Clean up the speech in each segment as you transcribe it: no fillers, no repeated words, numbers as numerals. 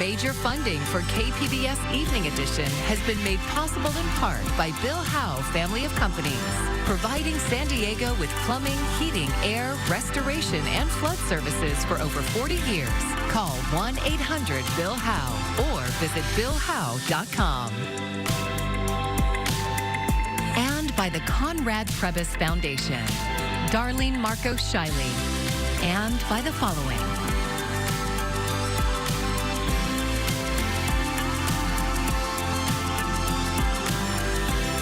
Major funding for KPBS Evening Edition has been made possible in part by Bill Howe Family of Companies, providing San Diego with plumbing, heating, air, restoration, and flood services for over 40 years. Call 1-800-BILL-HOWE or visit BillHowe.com. And by the Conrad Trebas Foundation, Darlene Marcos Shiley, and by the following.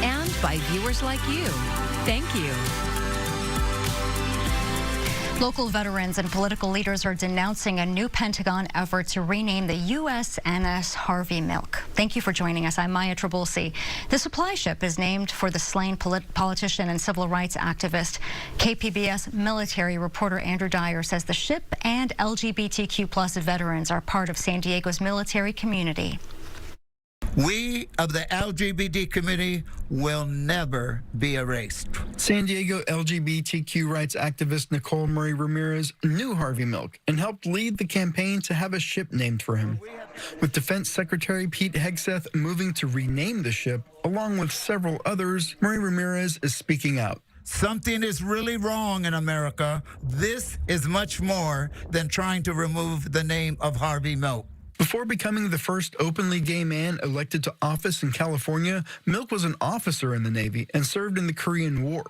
And by viewers like you. Thank you. Local veterans and political leaders are denouncing a new Pentagon effort to rename the USNS Harvey Milk. Thank you for joining us. I'm Maya Trabulsi. The supply ship is named for the slain politician and civil rights activist. KPBS military reporter Andrew Dyer says the ship and LGBTQ+ veterans are part of San Diego's military community. We of the LGBT community will never be erased. San Diego LGBTQ rights activist Nicole Murray Ramirez knew Harvey Milk and helped lead the campaign to have a ship named for him. With Defense Secretary Pete Hegseth moving to rename the ship, along with several others, Murray Ramirez is speaking out. Something is really wrong in America. This is much more than trying to remove the name of Harvey Milk. Before becoming the first openly gay man elected to office in California, Milk was an officer in the Navy and served in the Korean War.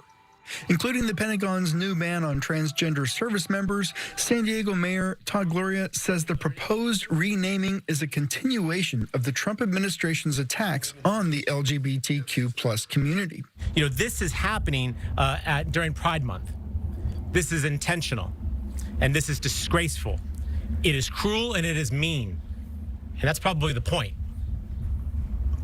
Including the Pentagon's new ban on transgender service members, San Diego Mayor Todd Gloria says the proposed renaming is a continuation of the Trump administration's attacks on the LGBTQ+ community. You know, this is happening during Pride Month. This is intentional, and this is disgraceful. It is cruel and it is mean. And that's probably the point.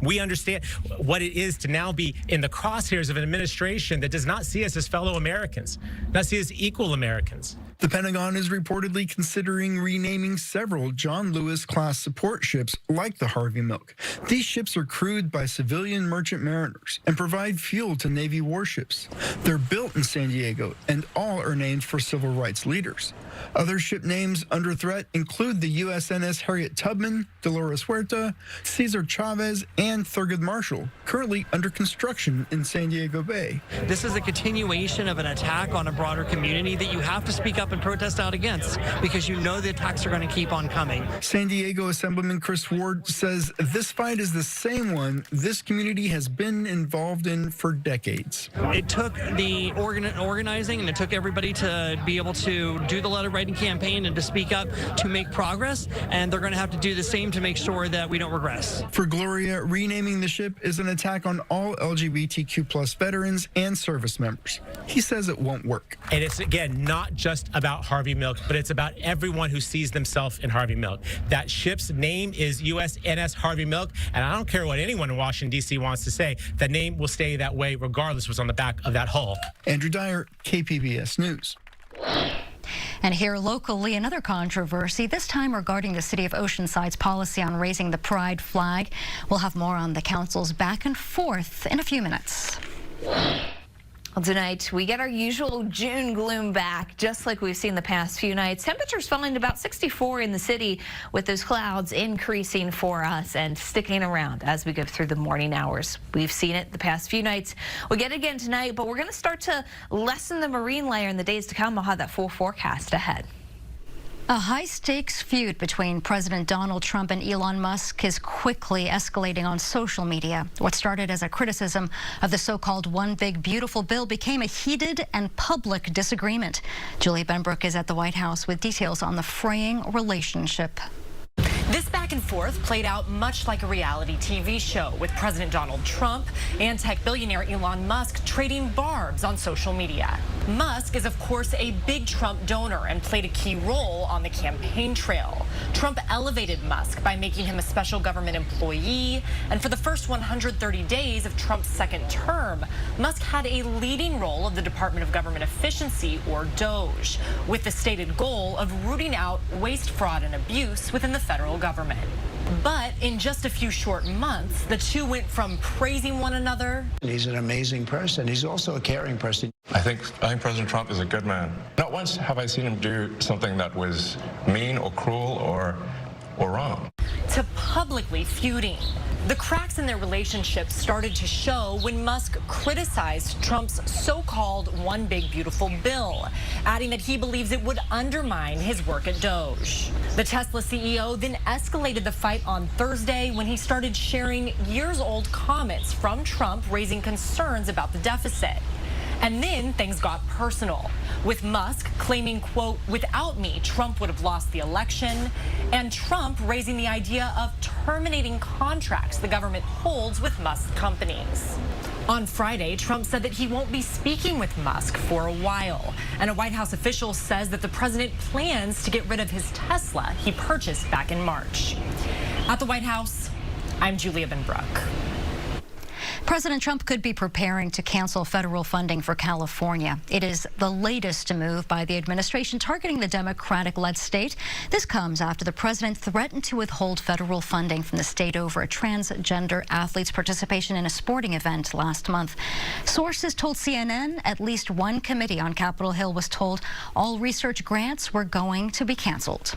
We understand what it is to now be in the crosshairs of an administration that does not see us as fellow Americans, not see us as equal Americans. The Pentagon is reportedly considering renaming several John Lewis-class support ships like the Harvey Milk. These ships are crewed by civilian merchant mariners and provide fuel to Navy warships. They're built in San Diego, and all are named for civil rights leaders. Other ship names under threat include the USNS Harriet Tubman, Dolores Huerta, Cesar Chavez, and Thurgood Marshall, currently under construction in San Diego Bay. This is a continuation of an attack on a broader community that you have to speak up and protest out against, because you know the attacks are going to keep on coming. San Diego Assemblyman Chris Ward says this fight is the same one this community has been involved in for decades. It took the organizing and it took everybody to be able to do the letter writing campaign and to speak up to make progress, and they're going to have to do the same to make sure that we don't regress. For Gloria, renaming the ship is an attack on all LGBTQ+ veterans and service members. He says it won't work. And it's, again, not just about Harvey Milk, but it's about everyone who sees themselves in Harvey Milk. That ship's name is USNS Harvey Milk, and I don't care what anyone in Washington, D.C. wants to say, that name will stay that way regardless of what's on the back of that hull. Andrew Dyer, KPBS News. And here locally, another controversy, this time regarding the city of Oceanside's policy on raising the pride flag. We'll have more on the council's back and forth in a few minutes. Well, tonight, we get our usual June gloom back, just like we've seen the past few nights. Temperatures falling to about 64 in the city, with those clouds increasing for us and sticking around as we go through the morning hours. We've seen it the past few nights. We'll get it again tonight, but we're going to start to lessen the marine layer in the days to come. I'll have that full forecast ahead. A high-stakes feud between President Donald Trump and Elon Musk is quickly escalating on social media. What started as a criticism of the so-called One Big Beautiful Bill became a heated and public disagreement. Julie Benbrook is at the White House with details on the fraying relationship. This back and forth played out much like a reality TV show, with President Donald Trump and tech billionaire Elon Musk trading barbs on social media. Musk is, of course, a big Trump donor and played a key role on the campaign trail. Trump elevated Musk by making him a special government employee, and for the first 130 days of Trump's second term, Musk had a leading role of the Department of Government Efficiency, or DOGE, with the stated goal of rooting out waste, fraud, and abuse within the federal government. But in just a few short months, the two went from praising one another. He's an amazing person. He's also a caring person. I think President Trump is a good man. Not once have I seen him do something that was mean or cruel or wrong. To publicly feuding. The cracks in their relationship started to show when Musk criticized Trump's so-called One Big Beautiful Bill, adding that he believes it would undermine his work at Doge. The Tesla CEO then escalated the fight on Thursday when he started sharing years-old comments from Trump raising concerns about the deficit. And then things got personal, with Musk claiming, quote, "Without me, Trump would have lost the election," and Trump raising the idea of terminating contracts the government holds with Musk companies. On Friday, Trump said that he won't be speaking with Musk for a while, and a White House official says that the president plans to get rid of his Tesla he purchased back in March. At the White House, I'm Julia Benbrook. President Trump could be preparing to cancel federal funding for California. It is the latest move by the administration targeting the Democratic-led state. This comes after the president threatened to withhold federal funding from the state over a transgender athlete's participation in a sporting event last month. Sources told CNN at least one committee on Capitol Hill was told all research grants were going to be canceled.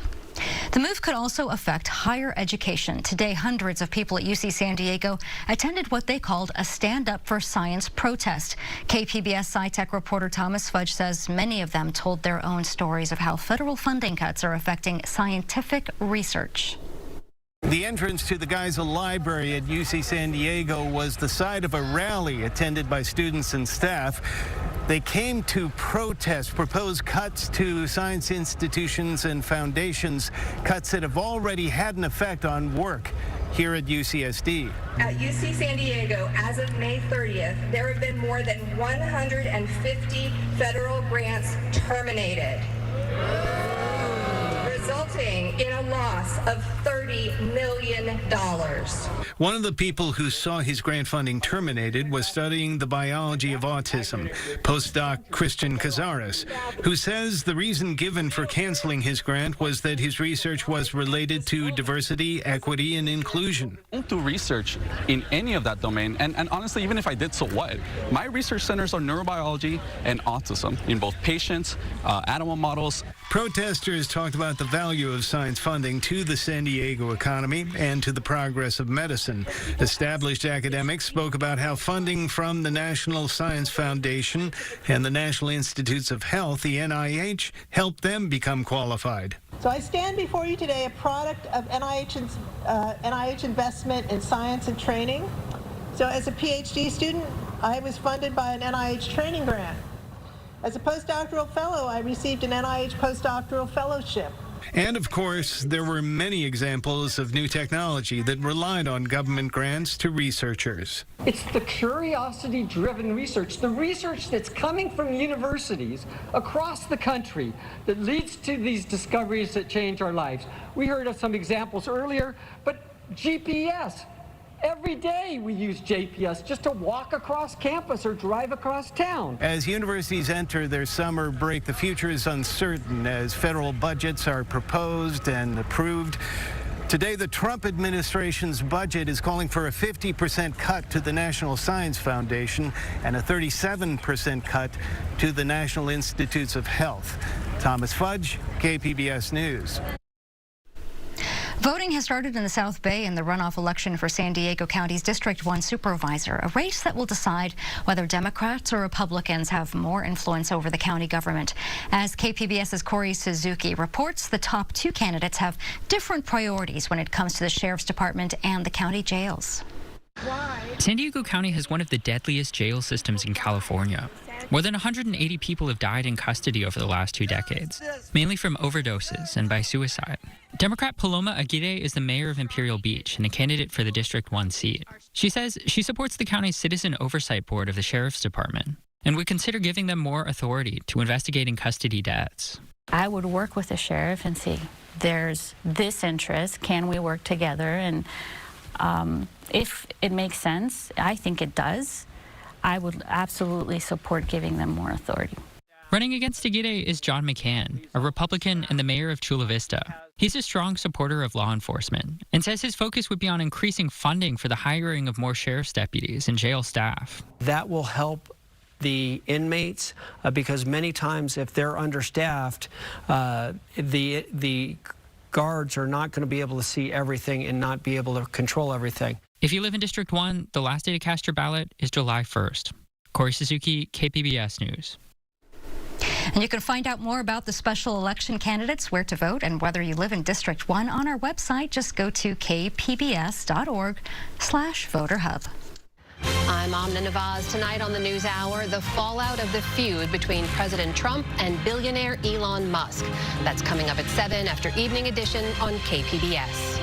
The move could also affect higher education. Today, hundreds of people at UC San Diego attended what they called a Stand Up for Science protest. KPBS SciTech reporter Thomas Fudge says many of them told their own stories of how federal funding cuts are affecting scientific research. The entrance to the Geisel Library at UC San Diego was the site of a rally attended by students and staff. They came to protest proposed cuts to science institutions and foundations, cuts that have already had an effect on work here at UCSD. At UC San Diego, as of May 30th, there have been more than 150 federal grants terminated, resulting in a loss of $30 million. One of the people who saw his grant funding terminated was studying the biology of autism, postdoc Christian Cazares, who says the reason given for canceling his grant was that his research was related to diversity, equity, and inclusion. I don't do research in any of that domain, and honestly, even if I did, so what? My research centers on neurobiology and autism in both patients, animal models. Protesters talked about the value of science funding to the San Diego economy and to the progress of medicine. Established academics spoke about how funding from the National Science Foundation and the National Institutes of Health, the NIH, helped them become qualified. So I stand before you today a product of NIH investment in science and training. So as a PhD student, I was funded by an NIH training grant. As a postdoctoral fellow, I received an NIH postdoctoral fellowship. And of course, there were many examples of new technology that relied on government grants to researchers. It's the curiosity-driven research, the research that's coming from universities across the country that leads to these discoveries that change our lives. We heard of some examples earlier, but GPS. Every day we use GPS just to walk across campus or drive across town. As universities enter their summer break, the future is uncertain as federal budgets are proposed and approved. Today, the Trump administration's budget is calling for a 50% cut to the National Science Foundation and a 37% cut to the National Institutes of Health. Thomas Fudge, KPBS News. Voting has started in the South Bay in the runoff election for San Diego County's District 1 supervisor, a race that will decide whether Democrats or Republicans have more influence over the county government. As KPBS's Corey Suzuki reports, the top two candidates have different priorities when it comes to the Sheriff's Department and the county jails. San Diego County has one of the deadliest jail systems in California. More than 180 people have died in custody over the last 2 decades, mainly from overdoses and by suicide. Democrat Paloma Aguirre is the mayor of Imperial Beach and a candidate for the District 1 seat. She says she supports the county's Citizen Oversight Board of the Sheriff's Department and would consider giving them more authority to investigating custody deaths. I would work with the sheriff and see, there's this interest, can we work together? And if it makes sense, I think it does, I would absolutely support giving them more authority. Running against Aguirre is John McCann, a Republican and the mayor of Chula Vista. He's a strong supporter of law enforcement and says his focus would be on increasing funding for the hiring of more sheriff's deputies and jail staff. That will help the inmates because many times if they're understaffed, the guards are not going to be able to see everything and not be able to control everything. If you live in District 1, the last day to cast your ballot is July 1st. Corey Suzuki, KPBS News. And you can find out more about the special election candidates, where to vote, and whether you live in District 1 on our website. Just go to kpbs.org/voterhub. I'm Amna Nawaz. Tonight on the News Hour, the fallout of the feud between President Trump and billionaire Elon Musk. That's coming up at 7 after Evening Edition on KPBS.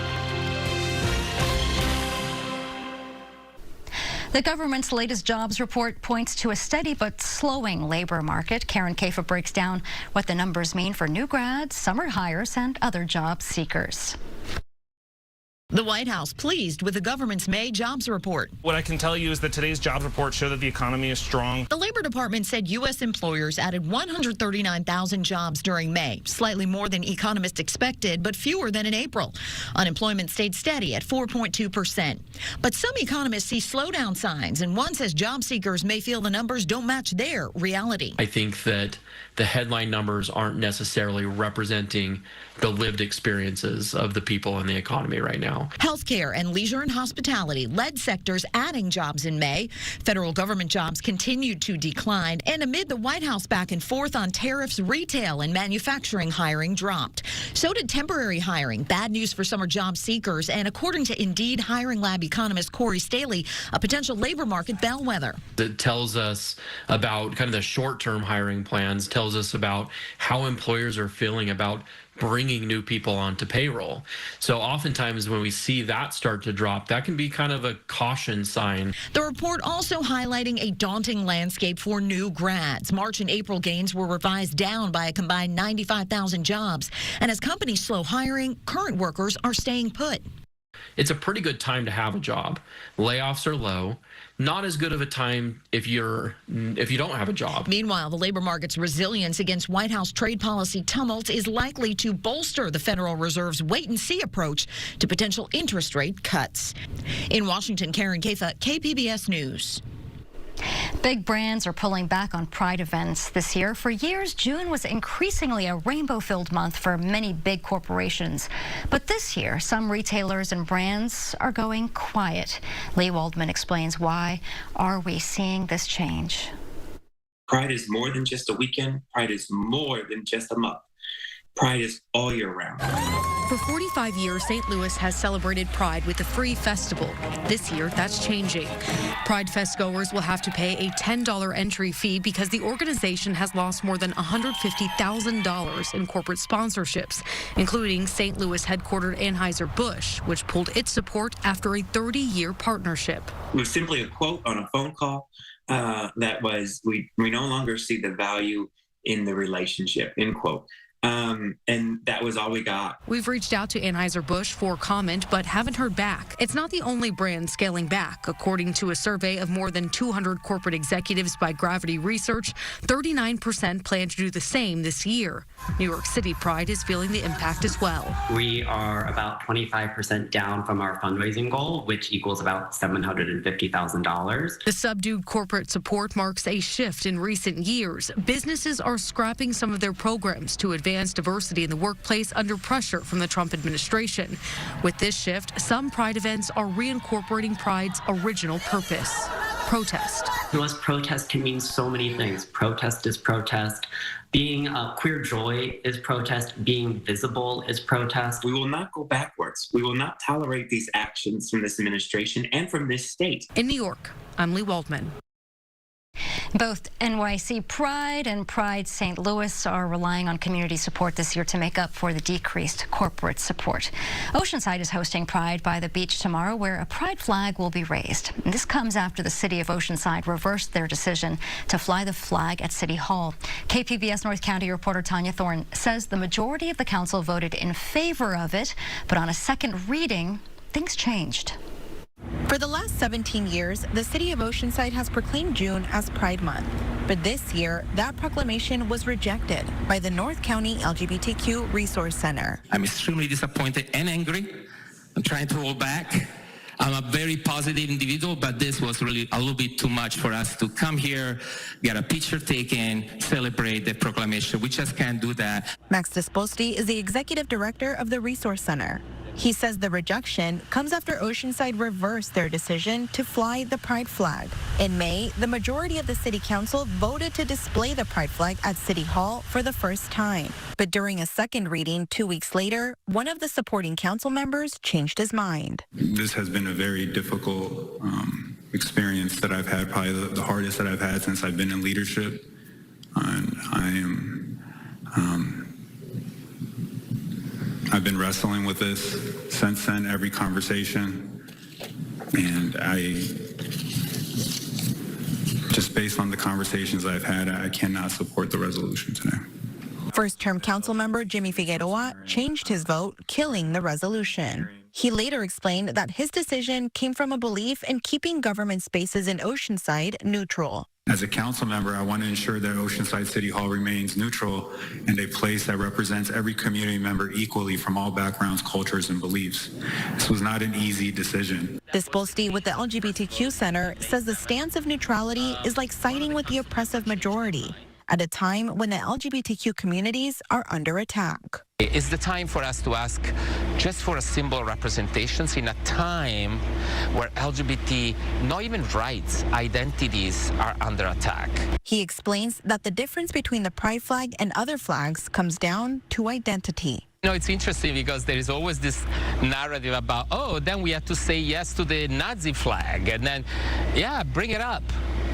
The government's latest jobs report points to a steady but slowing labor market. Karen Kafa breaks down what the numbers mean for new grads, summer hires, and other job seekers. The White House pleased with the government's May jobs report. What I can tell you is that today's jobs report showed that the economy is strong. The Labor Department said U.S. employers added 139,000 jobs during May, slightly more than economists expected, but fewer than in April. Unemployment stayed steady at 4.2%. But some economists see slowdown signs, and one says job seekers may feel the numbers don't match their reality. I think that the headline numbers aren't necessarily representing the lived experiences of the people in the economy right now. Healthcare and leisure and hospitality led sectors adding jobs in May. Federal government jobs continued to decline, and amid the White House back and forth on tariffs, retail and manufacturing hiring dropped. So did temporary hiring. Bad news for summer job seekers, and according to Indeed hiring lab economist Corey Staley, a potential labor market bellwether. It tells us about kind of the short-term hiring plans, tells us about how employers are feeling about bringing new people onto payroll. So oftentimes when we see that start to drop, that can be kind of a caution sign. The report also highlighting a daunting landscape for new grads. March and April gains were revised down by a combined 95,000 jobs. And as companies slow hiring, current workers are staying put. It's a pretty good time to have a job. Layoffs are low. Not as good of a time if you don't have a job. Meanwhile, the labor market's resilience against White House trade policy tumult is likely to bolster the Federal Reserve's wait-and-see approach to potential interest rate cuts. In Washington, Karen Kafa, KPBS News. Big brands are pulling back on Pride events this year. For years, June was increasingly a rainbow-filled month for many big corporations. But this year, some retailers and brands are going quiet. Lee Waldman explains why. Are we seeing this change? Pride is more than just a weekend. Pride is more than just a month. Pride is all year round. For 45 years, St. Louis has celebrated Pride with a free festival. This year, that's changing. Pride Fest goers will have to pay a $10 entry fee because the organization has lost more than $150,000 in corporate sponsorships, including St. Louis headquartered Anheuser-Busch, which pulled its support after a 30-year partnership. It was simply a quote on a phone call that was, we no longer see the value in the relationship, end quote. And that was all we got. We've reached out to Anheuser-Busch for comment, but haven't heard back. It's not the only brand scaling back. According to a survey of more than 200 corporate executives by Gravity Research, 39% plan to do the same this year. New York City Pride is feeling the impact as well. We are about 25% down from our fundraising goal, which equals about $750,000. The subdued corporate support marks a shift in recent years. Businesses are scrapping some of their programs to advance diversity in the workplace under pressure from the Trump administration. With this shift, some Pride events are reincorporating Pride's original purpose: protest. To us, protest can mean so many things. Protest is protest. Being queer joy is protest. Being visible is protest. We will not go backwards. We will not tolerate these actions from this administration and from this state. In New York, I'm Lee Waldman. Both NYC Pride and Pride St. Louis are relying on community support this year to make up for the decreased corporate support. Oceanside is hosting Pride by the beach tomorrow, where a pride flag will be raised. And this comes after the city of Oceanside reversed their decision to fly the flag at City Hall. KPBS North County reporter Tanya Thorne says the majority of the council voted in favor of it, but on a second reading, things changed. For the last 17 years, the city of Oceanside has proclaimed June as Pride Month. But this year, that proclamation was rejected by the North County LGBTQ Resource Center. I'm extremely disappointed and angry. I'm trying to hold back. I'm a very positive individual, but this was really a little bit too much for us to come here, get a picture taken, celebrate the proclamation. We just can't do that. Max Disposti is the executive director of the Resource Center. He says the rejection comes after Oceanside reversed their decision to fly the pride flag. In May, the majority of the city council voted to display the pride flag at City Hall for the first time. But during a second reading 2 weeks later, one of the supporting council members changed his mind. This has been a very difficult experience that I've had, probably the hardest that I've had since I've been in leadership. And I've been wrestling with this since then, every conversation, and just based on the conversations I've had, I cannot support the resolution today. First-term council member Jimmy Figueroa changed his vote, killing the resolution. He later explained that his decision came from a belief in keeping government spaces in Oceanside neutral. As a council member, I want to ensure that Oceanside City Hall remains neutral and a place that represents every community member equally from all backgrounds, cultures, and beliefs. This was not an easy decision. Disposti with the LGBTQ Center says the stance of neutrality is like siding with the oppressive majority at a time when the LGBTQ communities are under attack. It's the time for us to ask just for a symbol representations in a time where LGBT, not even rights, identities are under attack. He explains that the difference between the pride flag and other flags comes down to identity. You know, it's interesting because there is always this narrative about, oh, then we have to say yes to the Nazi flag. And then, yeah, bring it up.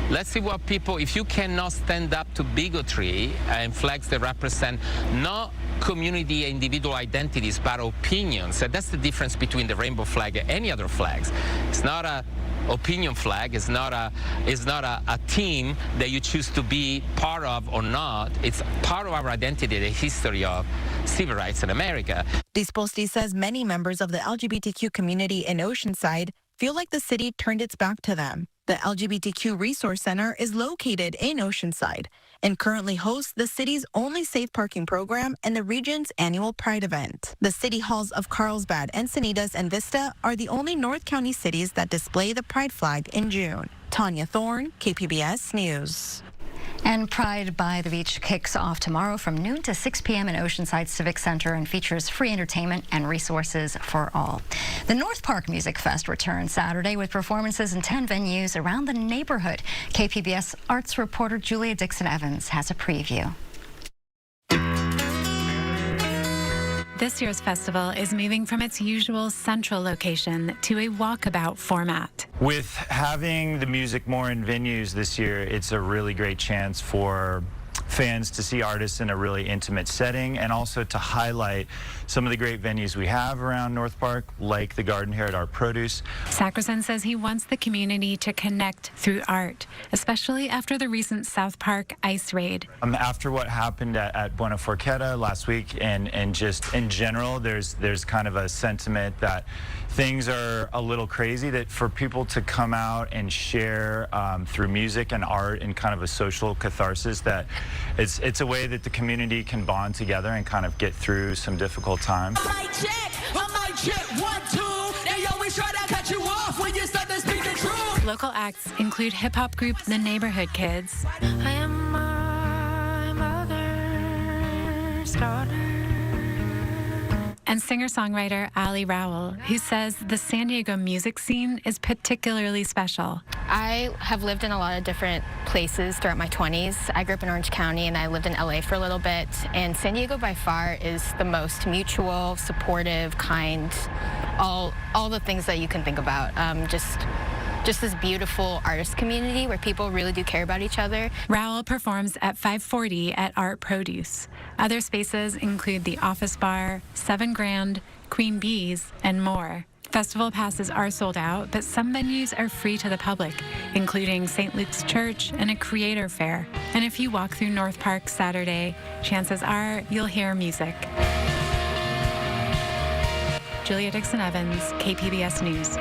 Let's see what people, if you cannot stand up to bigotry and flags that represent not community and individual identities, but opinions. And that's the difference between the rainbow flag and any other flags. It's not a opinion flag. It's not a team that you choose to be part of or not. It's part of our identity, the history of civil rights in America. Disposti says many members of the LGBTQ community in Oceanside feel like the city turned its back to them. The LGBTQ Resource Center is located in Oceanside and currently hosts the city's only safe parking program and the region's annual Pride event. The city halls of Carlsbad, Encinitas, and Vista are the only North County cities that display the Pride flag in June. Tanya Thorne, KPBS News. And Pride by the Beach kicks off tomorrow from noon to 6 p.m. in Oceanside Civic Center and features free entertainment and resources for all. The North Park Music Fest returns Saturday with performances in 10 venues around the neighborhood. KPBS arts reporter Julia Dixon-Evans has a preview. This year's festival is moving from its usual central location to a walkabout format. With having the music more in venues this year, it's a really great chance for fans to see artists in a really intimate setting and also to highlight some of the great venues we have around North Park, like the Garden here at Art Produce. Sackerson says he wants the community to connect through art, especially after the recent South Park ice raid. After what happened at Buena Forqueta last week and just in general, there's kind of a sentiment that things are a little crazy, that for people to come out and share through music and art and kind of a social catharsis, that it's a way that the community can bond together and kind of get through some difficult times. I might check 1, 2. They always try to cut you off when you start to speak the truth. Local acts include hip-hop group The Neighborhood Kids. I am my mother's daughter. And singer-songwriter Ali Rowell, who says the San Diego music scene is particularly special. I have lived in a lot of different places throughout my 20s. I grew up in Orange County and I lived in LA for a little bit. And San Diego by far is the most mutual, supportive, kind, all the things that you can think about. Just this beautiful artist community where people really do care about each other. Rowell performs at 540 at Art Produce. Other spaces include the Office Bar, 7 Grand, Queen Bee's, and more. Festival passes are sold out, but some venues are free to the public, including St. Luke's Church and a creator fair. And if you walk through North Park Saturday, chances are you'll hear music. Julia Dixon-Evans, KPBS News.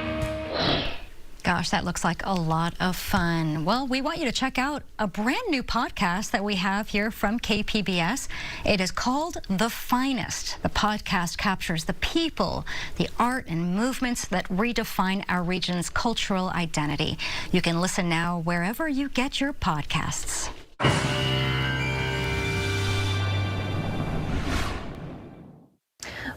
Gosh, that looks like a lot of fun. Well, we want you to check out a brand new podcast that we have here from KPBS. It is called The Finest. The podcast captures the people, the art, and movements that redefine our region's cultural identity. You can listen now wherever you get your podcasts.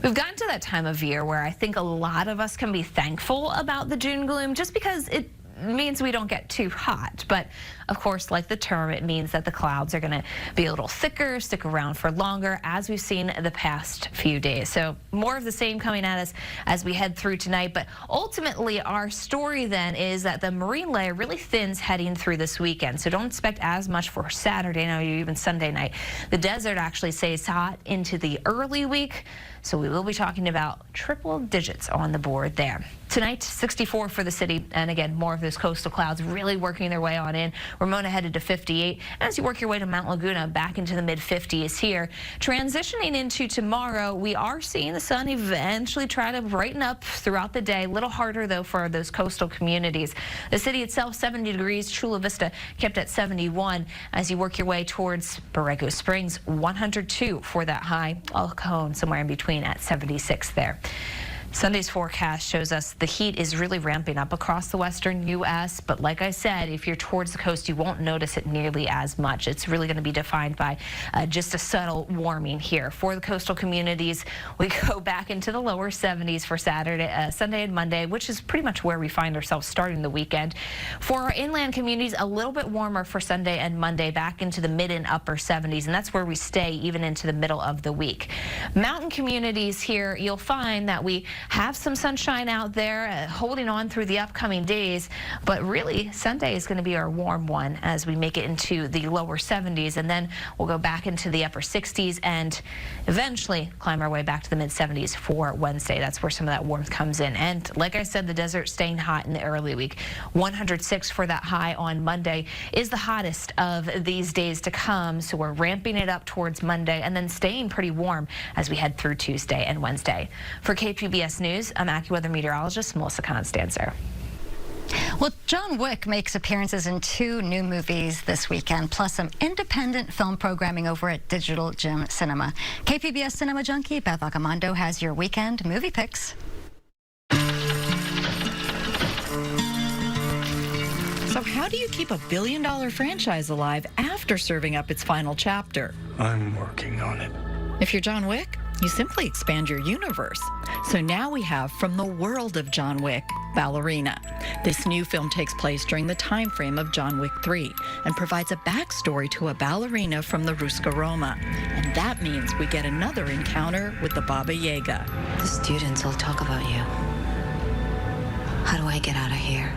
We've gotten to that time of year where I think a lot of us can be thankful about the June gloom just because it means we don't get too hot. But of course, like the term, it means that the clouds are going to be a little thicker, stick around for longer, as we've seen the past few days. So more of the same coming at us as we head through tonight. But ultimately, our story then is that the marine layer really thins heading through this weekend. So don't expect as much for Saturday night or even Sunday night. The desert actually stays hot into the early week. So we will be talking about triple digits on the board there. Tonight, 64 for the city. And again, more of those coastal clouds really working their way on in. Ramona headed to 58. As you work your way to Mount Laguna, back into the mid-50s here. Transitioning into tomorrow, we are seeing the sun eventually try to brighten up throughout the day. A little harder, though, for those coastal communities. The city itself, 70 degrees. Chula Vista kept at 71. As you work your way towards Borrego Springs, 102 for that high. El Cajon somewhere in between at 76 there. Sunday's forecast shows us the heat is really ramping up across the western U.S. But like I said, if you're towards the coast, you won't notice it nearly as much. It's really going to be defined by just a subtle warming here. For the coastal communities, we go back into the lower 70s for Sunday and Monday, which is pretty much where we find ourselves starting the weekend. For our inland communities, a little bit warmer for Sunday and Monday, back into the mid and upper 70s, and that's where we stay even into the middle of the week. Mountain communities here, you'll find that we have some sunshine out there, holding on through the upcoming days, but really Sunday is going to be our warm one as we make it into the lower 70s, and then we'll go back into the upper 60s and eventually climb our way back to the mid 70s for Wednesday. That's where some of that warmth comes in. And like I said, the desert staying hot in the early week. 106 for that high on Monday is the hottest of these days to come, so we're ramping it up towards Monday and then staying pretty warm as we head through Tuesday and Wednesday. For KPBS News, I'm AccuWeather meteorologist Melissa Constanzer. Well, John Wick makes appearances in 2 new movies this weekend, plus some independent film programming over at Digital Gym Cinema. KPBS Cinema Junkie Beth Acamando has your weekend movie picks. So how do you keep a billion-dollar franchise alive after serving up its final chapter? I'm working on it. If you're John Wick, you simply expand your universe. So now we have From the World of John Wick, Ballerina. This new film takes place during the time frame of John Wick 3 and provides a backstory to a ballerina from the Ruska Roma. And that means we get another encounter with the Baba Yaga. The students will talk about you. How do I get out of here?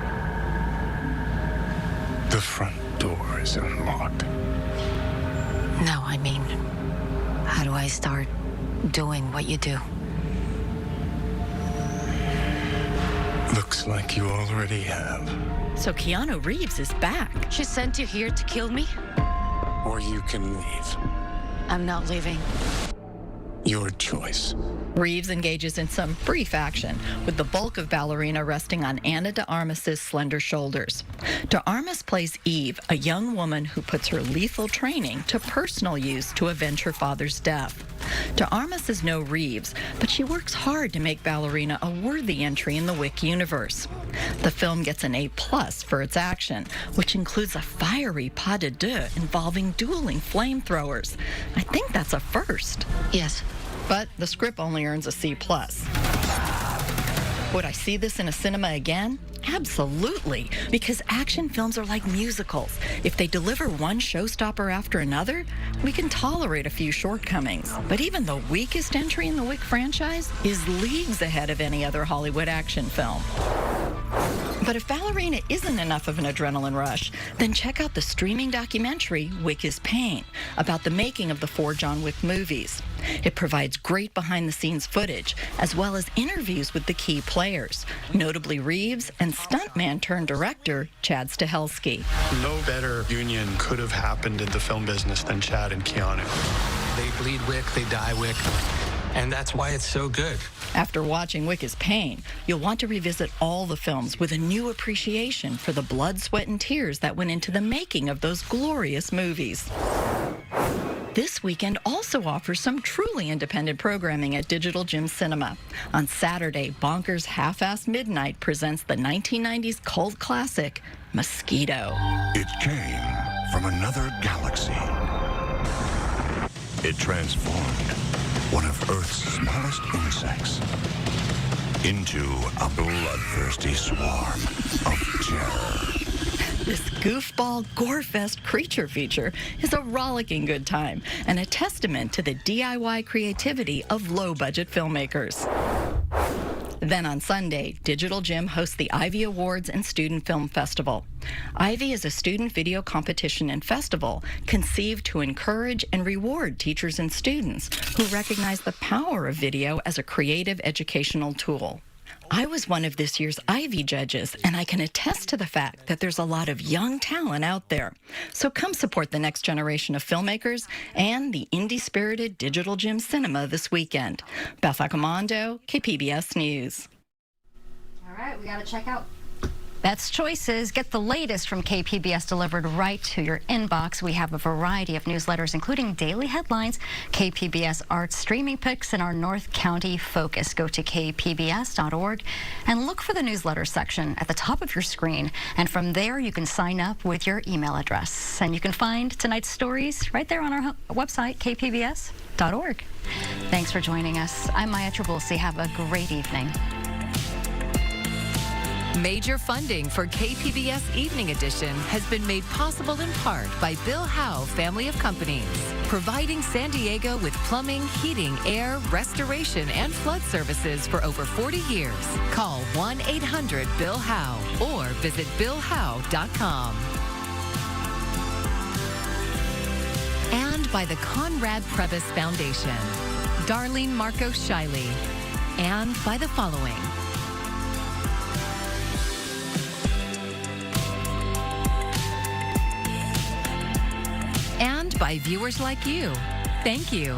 The front door is unlocked. No, I mean, how do I start doing what you do? Looks like you already have. So Keanu Reeves is back. She sent you here to kill me? Or you can leave. I'm not leaving. Your choice. Reeves engages in some brief action, with the bulk of Ballerina resting on Ana de Armas's slender shoulders. De Armas plays Eve, a young woman who puts her lethal training to personal use to avenge her father's death. De Armas is no Reeves, but she works hard to make Ballerina a worthy entry in the Wick universe. The film gets an A+ for its action, which includes a fiery pas de deux involving dueling flamethrowers. I think that's a first. Yes. But the script only earns a C+. Would I see this in a cinema again? Absolutely, because action films are like musicals. If they deliver one showstopper after another, we can tolerate a few shortcomings. But even the weakest entry in the Wick franchise is leagues ahead of any other Hollywood action film. But if Ballerina isn't enough of an adrenaline rush, then check out the streaming documentary Wick is Pain, about the making of the 4 John Wick movies. It provides great behind-the-scenes footage, as well as interviews with the key players, notably Reeves and stuntman-turned-director Chad Stahelski. No better union could have happened in the film business than Chad and Keanu. They bleed Wick, they die Wick, and that's why it's so good. After watching Wick is Pain, you'll want to revisit all the films with a new appreciation for the blood, sweat, and tears that went into the making of those glorious movies. This weekend also offers some truly independent programming at Digital Gym Cinema. On Saturday, Bonkers Half-Assed Midnight presents the 1990s cult classic, Mosquito. It came from another galaxy. It transformed one of Earth's smallest insects into a bloodthirsty swarm of terror. This goofball, gore-fest creature feature is a rollicking good time and a testament to the DIY creativity of low-budget filmmakers. Then on Sunday, Digital Gym hosts the Ivy Awards and Student Film Festival. Ivy is a student video competition and festival conceived to encourage and reward teachers and students who recognize the power of video as a creative educational tool. I was one of this year's Ivy judges, and I can attest to the fact that there's a lot of young talent out there. So come support the next generation of filmmakers and the indie-spirited Digital Gym Cinema this weekend. Beth Accomando, KPBS News. All right, we got to check out Beth's Choices. Get the latest from KPBS delivered right to your inbox. We have a variety of newsletters, including daily headlines, KPBS arts, streaming picks, and our North County focus. Go to kpbs.org and look for the newsletter section at the top of your screen. And from there, you can sign up with your email address. And you can find tonight's stories right there on our website, kpbs.org. Thanks for joining us. I'm Maya Trabulsi. Have a great evening. Major funding for KPBS Evening Edition has been made possible in part by Bill Howe Family of Companies, providing San Diego with plumbing, heating, air, restoration, and flood services for over 40 years. Call 1-800-BILL-HOWE or visit BillHowe.com. And by the Conrad Prebys Foundation, Darlene Marcos Shiley, and by the following. And by viewers like you. Thank you.